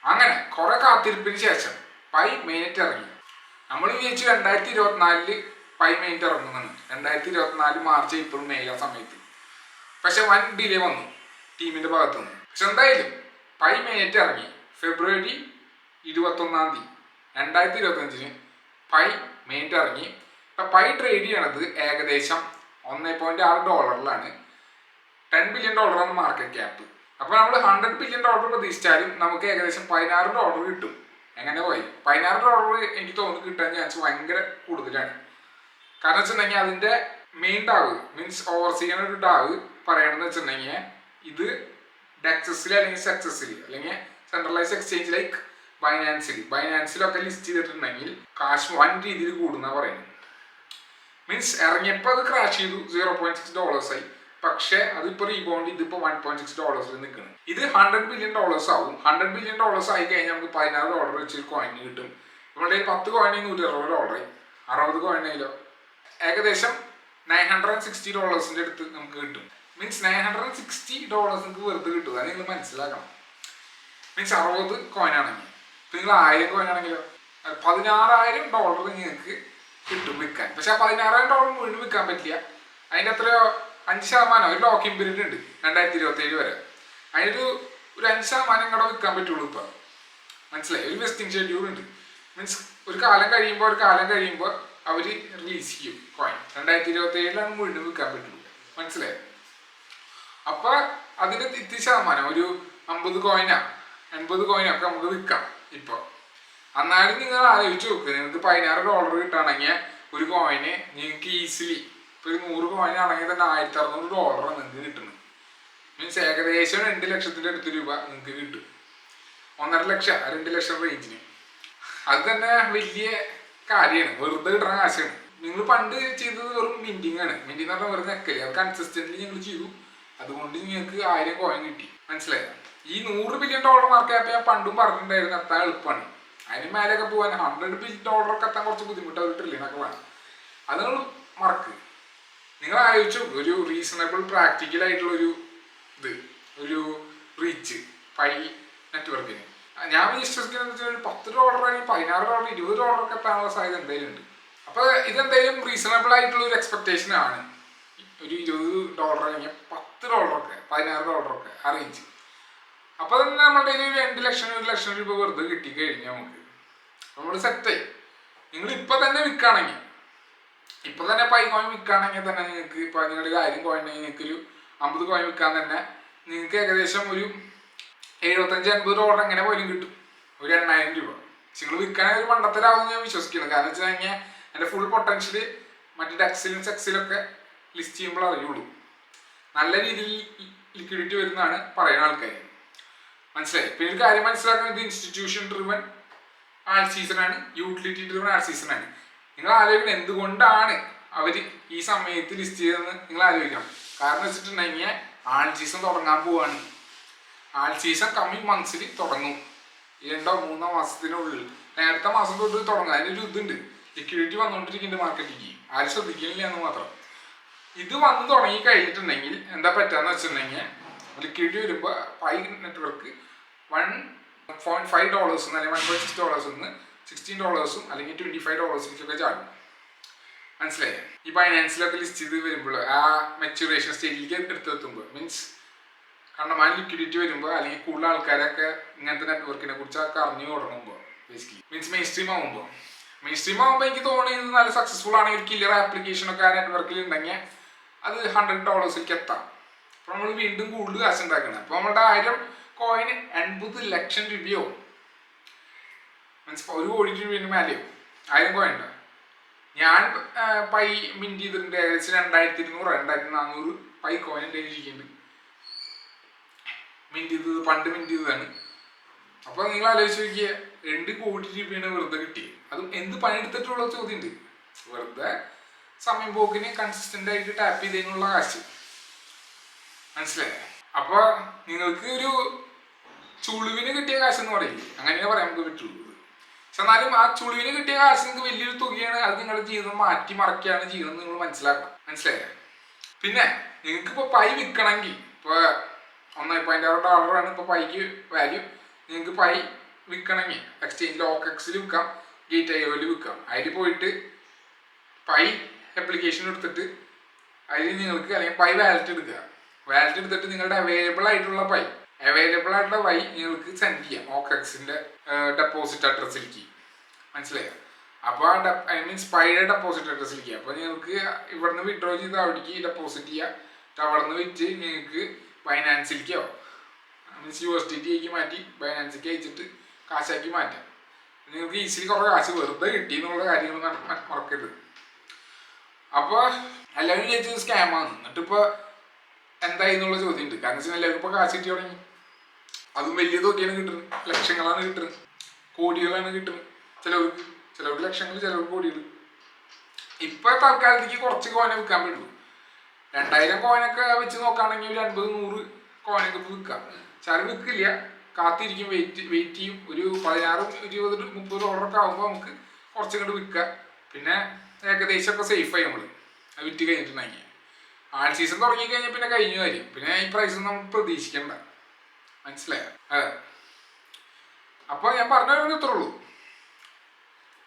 അങ്ങനെ കുറെ കാത്തിരിപ്പിന് ശേഷം പൈ മെയിനിറ്റ് ഇറങ്ങി. നമ്മൾ വിചാരിച്ചു 2024 പൈ മെയിനിറ്റ് ഇറങ്ങുന്നതാണ്, 2024 മാർച്ച് ഏപ്രിൽ മെയ് ആ സമയത്ത്. പക്ഷെ വൻ ഡിലേ വന്നു ടീമിന്റെ ഭാഗത്തുനിന്ന്. പക്ഷെ എന്തായാലും പൈ മെയിനിറ്റ് ഇറങ്ങി. ഫെബ്രുവരി 21 2025 പൈ മെയിനിറ്റ് ഇറങ്ങി. പൈ ട്രേഡ് ചെയ്യണത് ഏകദേശം $1.6 $10 ബില്യൺ മാർക്കറ്റ് ക്യാപ്പ്. അപ്പൊ നമ്മൾ $100 ബില്യൺ പ്രതീക്ഷിച്ചാലും നമുക്ക് ഏകദേശം $16 കിട്ടും. എങ്ങനെ പോയി $16 എനിക്ക് തോന്നുന്നു കിട്ടാൻ ചാൻസ് ഭയങ്കര കൂടുതലാണ്. കാരണം വെച്ചിട്ടുണ്ടെങ്കിൽ അതിന്റെ മെയിൻ ഡാവ് മീൻസ് ഓവർസീന ഒരു ഡാവ് പറയണമെന്ന് വെച്ചിട്ടുണ്ടെങ്കിൽ ഇത് ഡെക്സസിൽ അല്ലെങ്കിൽ സക്സസിൽ അല്ലെങ്കിൽ സെൻട്രലൈസ് എക്സ്ചേഞ്ച് ലൈക്ക് ബൈനാൻസിലൊക്കെ ലിസ്റ്റ് ചെയ്തിട്ടുണ്ടെങ്കിൽ കാശ് വൻ രീതിയിൽ കൂടുന്ന പറയുന്നത്. മീൻസ് ഇറങ്ങിയപ്പോൾ അത് ക്രാഷ് ചെയ്തു, $0.6 ആയി. പക്ഷെ അതിപ്പോ റീബൗണ്ട് ഇതിപ്പോ $1.6 നിൽക്കണം. ഇത് $100 ബില്യൺ ആവും. $100 ബില്യൺ ആയി കഴിഞ്ഞാൽ നമുക്ക് $16 വെച്ച് കോയിന് കിട്ടും. നമ്മുടെ 10 കോയിന് $160 60 കോയിനോ ഏകദേശം $960 അടുത്ത് നമുക്ക് കിട്ടും. മീൻസ് $960 നിങ്ങൾക്ക് വെറുതെ കിട്ടും. അത് നിങ്ങൾ മനസ്സിലാക്കണം. മീൻസ് 60 കോയിനാണെങ്കിൽ ഇപ്പൊ നിങ്ങൾ 1000 കോയിനാണെങ്കിലോ $16,000 നിങ്ങൾക്ക് കിട്ടും വിൽക്കാൻ. പക്ഷെ ആ $16,000 മുഴുവൻ വിൽക്കാൻ പറ്റില്ല. അതിൻ്റെ അത്രയോ 5% ഒരു ലോക്കിംഗ് പീരീഡ് ഉണ്ട് 2027 വരെ. അതിനൊരു 5% കൂടെ വിൽക്കാൻ പറ്റുള്ളൂ ഇപ്പൊ. മനസ്സിലായി? ഒരു വെസ്റ്റിംഗ് ഷെഡ്യൂൾ ഉണ്ട്. മീൻസ് ഒരു കാലം കഴിയുമ്പോൾ അവര് റിലീസ് ചെയ്യും കോയിൻ. 2027 മുഴുവൻ വിൽക്കാൻ പറ്റുള്ളൂ. മനസ്സിലായി? അപ്പൊ അതിന്റെ ഇത്തിരി ശതമാനം ഒരു 50 കോയിനാ 80 കോയിനൊക്കെ നമുക്ക് വിൽക്കാം ഇപ്പൊ. എന്നാലും നിങ്ങൾ ആലോചിച്ച് നോക്ക്, നിങ്ങൾക്ക് $16 കിട്ടുകയാണെങ്കിൽ ഒരു കോയിന് നിങ്ങൾക്ക് ഈസിലി ഇപ്പൊ 100 കോയിനാണെങ്കിൽ തന്നെ $1,600 നിങ്ങൾക്ക് കിട്ടുന്നു. മീൻസ് ഏകദേശം 2 ലക്ഷത്തിന്റെ അടുത്ത് രൂപ നിങ്ങൾക്ക് കിട്ടും. 1.5 ലക്ഷം 2 ലക്ഷം റേഞ്ചിന്. അത് തന്നെ വലിയ കാര്യമാണ്. വെറുതെ കിട്ടുന്ന കാശാണ്. നിങ്ങൾ പണ്ട് ചെയ്തത് വെറും മിന്റിങ് ആണ്. മിന്റിങ് എന്ന് പറഞ്ഞാൽ വെറുതെ നെക്കല്. അത് കൺസിസ്റ്റന്റ്ലി ഞങ്ങൾ ചെയ്തു. അതുകൊണ്ട് നിങ്ങൾക്ക് 1000 കോയിൻ കിട്ടി. മനസ്സിലായോ? ഈ $100 ബില്യൺ മാർക്ക് ക്യാപ്പ് ഞാൻ പണ്ടും പറഞ്ഞിട്ടുണ്ടായിരുന്നു എത്താൻ എളുപ്പമാണ്. അതിന് മേലെയൊക്കെ പോകാൻ $100 ബില്യൺ എത്താൻ കുറച്ച് ബുദ്ധിമുട്ട്. ഒരു ട്രില്യനൊക്കെ വേണം. അത് നിങ്ങൾ മറക്ക്. നിങ്ങൾ ആലോചിച്ചു ഒരു റീസണബിൾ പ്രാക്ടിക്കൽ ആയിട്ടുള്ള ഒരു റീച്ച് പൈ നെറ്റ്വർക്കിന്. ഞാൻ വിശ്വസിക്കുന്നത് ഒരു $10 അല്ലെങ്കിൽ $16 $20 ഒക്കെ എത്താനുള്ള സാധ്യത എന്തായാലും ഉണ്ട്. അപ്പൊ ഇതെന്തായാലും റീസണബിൾ ആയിട്ടുള്ള ഒരു എക്സ്പെക്ടേഷൻ ആണ്. ഒരു $20 അല്ലെങ്കിൽ $10 ഒക്കെ $16 ആ റേഞ്ച്. അപ്പൊ തന്നെ നമ്മുടെ ഒരു 2 ലക്ഷം 1 ലക്ഷം രൂപ വെറുതെ കിട്ടിക്കഴിഞ്ഞാൽ നമുക്ക് നമ്മൾ സെറ്റായി. നിങ്ങൾ ഇപ്പൊ തന്നെ വിൽക്കുകയാണെങ്കിൽ ഇപ്പൊ തന്നെ പൈ കോയിൻ വിൽക്കുകയാണെങ്കിൽ തന്നെ നിങ്ങൾക്ക് ഇപ്പൊ നിങ്ങളുടെ 1000 കോയിൻ നിങ്ങൾക്ക് ഒരു 50 കോയിൻ വിൽക്കാൻ തന്നെ നിങ്ങൾക്ക് ഏകദേശം ഒരു $75-80 എങ്ങനെ പോലും കിട്ടും. ഒരു 8,000 രൂപ. നിങ്ങൾ വിൽക്കാണെങ്കിൽ ഒരു മണ്ടത്തരാകുമെന്ന് ഞാൻ വിശ്വസിക്കുന്നു. കാരണം വെച്ച് കഴിഞ്ഞാൽ എൻ്റെ ഫുൾ പൊട്ടൻഷ്യല് മറ്റേ ഡെക്സിലും സെക്സിലൊക്കെ ലിസ്റ്റ് ചെയ്യുമ്പോൾ അറിയുള്ളൂ. നല്ല രീതിയിൽ ലിക്വിഡിറ്റി വരുന്നതാണ് പറയുന്ന ആൾക്കാർ. മനസ്സിലായി? പിന്നെ ഒരു കാര്യം മനസ്സിലാക്കുന്നത് ഇൻസ്റ്റിറ്റ്യൂഷൻ ഡ്രിവൺ ആൾ സീസണാണ്, യൂട്ടിലിറ്റി ഡ്രിവൺ ആൾ സീസണാണ്. നിങ്ങൾ ആലോചിക്കണം എന്തുകൊണ്ടാണ് അവര് ഈ സമയത്ത് ലിസ്റ്റ് ചെയ്തതെന്ന് നിങ്ങൾ ആലോചിക്കണം. കാരണം വെച്ചിട്ടുണ്ടെങ്കിൽ ആൾ സീസൺ തുടങ്ങാൻ പോവാണ്. ആൾ സീസൺ കമ്മിങ് മന്ത്സിൽ തുടങ്ങും. 2-3 മാസത്തിനുള്ളിൽ. നേരത്തെ മാസം തൊട്ട് തുടങ്ങും. അതിനൊരു ഇതുണ്ട്. ലിക്വിഡിറ്റി വന്നുകൊണ്ടിരിക്കുന്നുണ്ട് മാർക്കറ്റിലേക്ക്. ആരും ശ്രദ്ധിക്കുന്നില്ല എന്ന് മാത്രം. ഇത് വന്ന് തുടങ്ങി കഴിഞ്ഞിട്ടുണ്ടെങ്കിൽ എന്താ പറ്റാന്ന് വെച്ചിട്ടുണ്ടെങ്കിൽ ലിക്വിഡിറ്റി വരുമ്പോൾ പൈ നെറ്റ്വർക്ക് $1.5 അല്ലെങ്കിൽ $1.6 $16 അല്ലെങ്കിൽ $25 ചാടും. മനസ്സിലായി? ഈ ഫൈനാൻസിലൊക്കെ ലിസ്റ്റ് ചെയ്ത് വരുമ്പോൾ ആ മെച്യൂറേഷൻ സ്റ്റേജിലേക്ക് എടുത്തെത്തുമ്പോൾ മീൻസ് കണ്ടമാനം ലിക്വിഡിറ്റി വരുമ്പോൾ അല്ലെങ്കിൽ കൂടുതൽ ആൾക്കാരൊക്കെ ഇങ്ങനത്തെ നെറ്റ്വർക്കിനെ കുറിച്ചൊക്കെ അറിഞ്ഞു തുടങ്ങുമ്പോൾ ബേസിക്കലി മീൻസ് മെയിൻ സ്ട്രീം ആകുമ്പോൾ എനിക്ക് തോന്നുന്നത് നല്ല സക്സസ്ഫുൾ ആണെങ്കിൽ ഒരു കില്ലർ ആപ്ലിക്കേഷൻ ഒക്കെ ആ നെറ്റ്വർക്കിൽ ഉണ്ടെങ്കിൽ അത് $100 എത്താം. അപ്പൊ നമ്മൾ വീണ്ടും കൂടുതൽ കാശ് ഉണ്ടാക്കണം. അപ്പൊ നമ്മുടെ 1000 കോയിന് 80 ലക്ഷം രൂപയോ മീൻസ് 1 കോടി രൂപയുടെ മേലെയോ 1000 കോയിൻ ഉണ്ടോ. ഞാൻ പൈ മിന്റ് ചെയ്തിട്ടുണ്ട്. ഏകദേശം 2200-2400 പൈ കോയിൻ എൻ്റെ ഇരിക്കുന്നുണ്ട്. പണ്ട് മിന്റ് ചെയ്തതാണ്. അപ്പൊ നിങ്ങൾ ആലോചിച്ച് നോക്കിയ 2 കോടി രൂപയാണ് വെറുതെ കിട്ടിയത്. അതും എന്ത് പണിയെടുത്തിട്ടുള്ള ചോദ്യം ഉണ്ട്. വെറുതെ സമയം പോക്കിന് കൺസിസ്റ്റന്റ് ആയിട്ട് ടാപ്പ് ചെയ്തതിനുള്ള കാശ്. മനസ്സിലായേ? അപ്പൊ നിങ്ങൾക്ക് ഒരു ചുളിവിന് കിട്ടിയ കാശ് എന്ന് പറയില്ലേ, അങ്ങനെ പറയാൻ നമുക്ക് പറ്റുള്ളൂ. പക്ഷെ എന്നാലും ആ ചുളിവിന് കിട്ടിയ കാശ് നിങ്ങൾക്ക് വലിയൊരു തുകയാണ്. അത് നിങ്ങളുടെ ജീവിതം മാറ്റി മറക്കുകയാണ് ചെയ്യുന്നത് നിങ്ങൾ മനസ്സിലാക്കണം. മനസ്സിലായേ? പിന്നെ നിങ്ങൾക്ക് ഇപ്പൊ പൈ വിൽക്കണമെങ്കിൽ ഇപ്പൊ $1.6 ഇപ്പൊ പൈക്ക് വാല്യൂ. നിങ്ങൾക്ക് പൈ വിൽക്കണമെങ്കിൽ എക്സ്ചേഞ്ചിൽ OKEXൽ വിൽക്കാം, Gate.ioയിൽ വിൽക്കാം. അതിൽ പോയിട്ട് പൈ ആപ്ലിക്കേഷൻ എടുത്തിട്ട് അതിൽ നിങ്ങൾക്ക് അല്ലെങ്കിൽ പൈ വാലറ്റ് എടുക്കുക. വാലറ്റ് എടുത്തിട്ട് നിങ്ങളുടെ അവൈലബിൾ ആയിട്ടുള്ള പൈ നിങ്ങൾക്ക് സെൻഡ് ചെയ്യാം OKEXന്റെ ഡെപ്പോസിറ്റ് അഡ്രസ്സിലേക്ക്. മനസ്സിലായോ? അപ്പോൾ ഐ മീൻസ് പൈയുടെ ഡെപ്പോസിറ്റ് അഡ്രസ്സിലേക്ക്. അപ്പോൾ നിങ്ങൾക്ക് ഇവിടുന്ന് വിഡ്രോ ചെയ്ത് അവിടേക്ക് ഡെപ്പോസിറ്റ് ചെയ്യുക. അവിടെ നിന്ന് വെച്ച് നിങ്ങൾക്ക് ബൈനാൻസിലേക്കോ മീൻസ് USDT മാറ്റി ബൈനാൻസിലേക്ക് അയച്ചിട്ട് കാശാക്കി മാറ്റാം. നിങ്ങൾക്ക് ഈസിലി കുറേ കാശ് വെറുതെ കിട്ടി എന്നുള്ള കാര്യങ്ങൾ മറക്കരുത്. അപ്പോൾ എല്ലാവരും വിചാരിച്ചത് സ്കാമാണ്. എന്നിട്ടിപ്പോൾ എന്തായി എന്നുള്ള ചോദ്യമുണ്ട്. കാരണം വെച്ചാൽ എല്ലാവർക്കും ഇപ്പോൾ കാശ് കിട്ടി തുടങ്ങി. അതും വലിയ തുകയാണ് കിട്ടുന്നത്, ലക്ഷങ്ങളാണ് കിട്ടുന്നത്, കോടികളാണ് കിട്ടുന്നത്. ചിലവർക്ക് ലക്ഷങ്ങൾ, ചിലവർക്ക് കോടികൾ. ഇപ്പൊ തൽക്കാലത്തേക്ക് കുറച്ച് കോയിനെ വിൽക്കാൻ പറ്റുള്ളൂ. 2000 കോയിനൊക്കെ വെച്ച് നോക്കുകയാണെങ്കിൽ ഒരു 50-100 കോയിനൊക്കെ ഇപ്പോൾ വിൽക്കാം. ചില വിൽക്കില്ല, കാത്തിരിക്കും, വെയിറ്റ് ചെയ്യും. ഒരു 16-20-30 ഡോളറൊക്കെ ആകുമ്പോൾ നമുക്ക് കുറച്ചും കൂടെ വിൽക്കാം. പിന്നെ ഏകദേശമൊക്കെ സേഫായി നമ്മൾ വിറ്റ് കഴിഞ്ഞിട്ടുണ്ടെങ്കിൽ. ആൾ സീസൺ തുടങ്ങിക്കഴിഞ്ഞാൽ പിന്നെ കഴിഞ്ഞു കാര്യം. പിന്നെ ഈ പ്രൈസ് നമുക്ക് പ്രതീക്ഷിക്കണ്ട. മനസ്സിലായോ? അതെ. അപ്പോൾ ഞാൻ പറഞ്ഞു വരുന്നത് ഇത്രേ ഉള്ളൂ.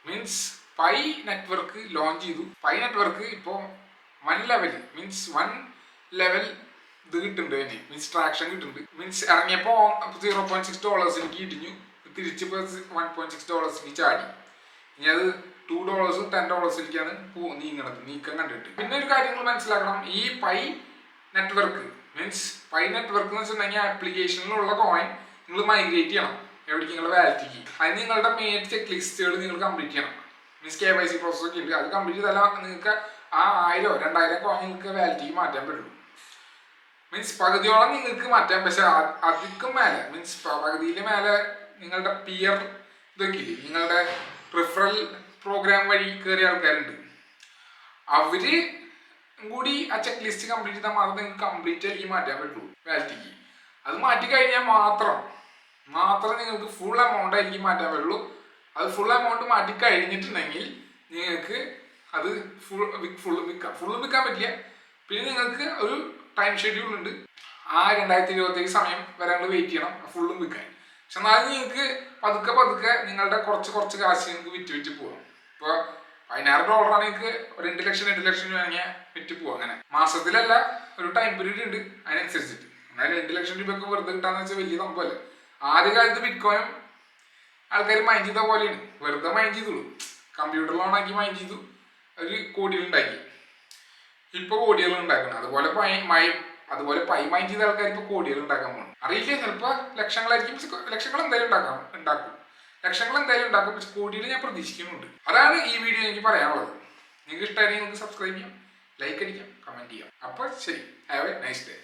മീൻസ് പൈ നെറ്റ്വർക്ക് ലോഞ്ച് ചെയ്തു. പൈ നെറ്റ്വർക്ക് ഇപ്പോൾ 1 ലെവൽ ഇത് കിട്ടുന്നുണ്ട് തന്നെ. മീൻസ് ട്രാക്ഷൻ കിട്ടുന്നുണ്ട്. മീൻസ് ഇറങ്ങിയപ്പോൾ $0.6 ഇടിഞ്ഞു, തിരിച്ചിപ്പോൾ $1.6 ചാടി. ഇനി അത് $2 $10 നീക്കം കണ്ടിട്ട്. പിന്നെ ഒരു കാര്യങ്ങൾ മനസ്സിലാക്കണം, ഈ പൈ നെറ്റ്വർക്ക് എന്ന് വെച്ചിട്ടുണ്ടെങ്കിൽ ആപ്ലിക്കേഷനിലുള്ള കോയിൻ നിങ്ങൾ മൈഗ്രേറ്റ് ചെയ്യണം എവിടേക്ക്, നിങ്ങളുടെ വാലറ്റിക്ക്. അതിന് നിങ്ങളുടെ മെയിൻ ചെക്ക് ലിസ്റ്റുകൾ നിങ്ങൾ കംപ്ലീറ്റ് ചെയ്യണം. മീൻസ് KYC പ്രോസസ് ഒക്കെ ഉണ്ട്. അത് കംപ്ലീറ്റ് ചെയ്താൽ നിങ്ങൾക്ക് ആ 1000-2000 കോയിൻ നിങ്ങൾക്ക് വാലറ്റിക്ക് മാറ്റാൻ പറ്റുള്ളൂ. മീൻസ് പകുതിയോളം നിങ്ങൾക്ക് മാറ്റാം. പക്ഷെ അധികം മേലെ മീൻസ് പകുതിയിലെ മേലെ നിങ്ങളുടെ പിയർ ഇതൊക്കെ ഇല്ലേ, നിങ്ങളുടെ പ്രിഫറൽ പ്രോഗ്രാം വഴി കയറിയ ആൾക്കാരുണ്ട്. അവര് കൂടി ആ ചെക്ക് ലിസ്റ്റ് കംപ്ലീറ്റ് ചെയ്താൽ മാത്രമേ നിങ്ങൾക്ക് കംപ്ലീറ്റ് ആയി മാറ്റാൻ പറ്റുള്ളൂ വാലറ്റിക്ക്. അത് മാറ്റി കഴിഞ്ഞാൽ മാത്രം നിങ്ങൾക്ക് ഫുൾ എമൗണ്ട് ആയിരിക്കും മാറ്റാൻ പറ്റുള്ളൂ. അത് ഫുൾ എമൗണ്ട് മാറ്റി കഴിഞ്ഞിട്ടുണ്ടെങ്കിൽ നിങ്ങൾക്ക് അത് ഫുള്ളും വിൽക്കാൻ പറ്റില്ല. പിന്നെ നിങ്ങൾക്ക് ഒരു ടൈം ഷെഡ്യൂൾ ഉണ്ട്. ആ 2027 സമയം വരെ നിങ്ങൾ വെയിറ്റ് ചെയ്യണം ഫുള്ളും വിൽക്കാൻ. പക്ഷെ എന്നാലും നിങ്ങൾക്ക് പതുക്കെ നിങ്ങളുടെ കുറച്ച് കാശ് നിങ്ങൾക്ക് വിറ്റ് പോകാം. ഇപ്പോൾ $16 നിങ്ങൾക്ക് $2 ലക്ഷം വേണമെങ്കിൽ വിറ്റ് പോവാം. അങ്ങനെ മാസത്തിലല്ല, ഒരു ടൈം പീരീഡ് ഉണ്ട് അതിനനുസരിച്ചിട്ട്. എന്നാൽ $2 ലക്ഷം രൂപയൊക്കെ വെറുതെ കിട്ടാന്ന് വെച്ചാൽ വലിയ സംഭവമല്ല. ആദ്യകാലത്ത് ബിറ്റ്കോയിൻ ആൾക്കാർ മൈൻഡ് ചെയ്ത പോലെയാണ്, വെറുതെ മൈൻഡ് ചെയ്തുള്ളൂ. കമ്പ്യൂട്ടർ ലോണാക്കി മൈൻഡ് ചെയ്തു, ഒരു കോടികളുണ്ടാക്കി. ഇപ്പോൾ കോടികൾ ഉണ്ടാക്കണം. അതുപോലെ പൈ മൈൻഡ് ചെയ്ത ആൾക്കാർ ഇപ്പോൾ കോടികൾ ഉണ്ടാക്കാൻ പോകണം. അറിയില്ല, ചിലപ്പോൾ ലക്ഷങ്ങളായിരിക്കും. ലക്ഷങ്ങൾ എന്തായാലും ഉണ്ടാക്കും. പക്ഷെ കോടികൾ ഞാൻ പ്രതീക്ഷിക്കുന്നുണ്ട്. അതാണ് ഈ വീഡിയോ എനിക്ക് പറയാനുള്ളത്. നിങ്ങൾക്ക് ഇഷ്ടമാണെങ്കിൽ നിങ്ങൾക്ക് സബ്സ്ക്രൈബ് ചെയ്യാം, ലൈക്ക് അടിക്കാം, കമൻറ്റ് ചെയ്യാം. അപ്പോൾ ശരി, ഹാവ് എ നൈസ് ഡേ.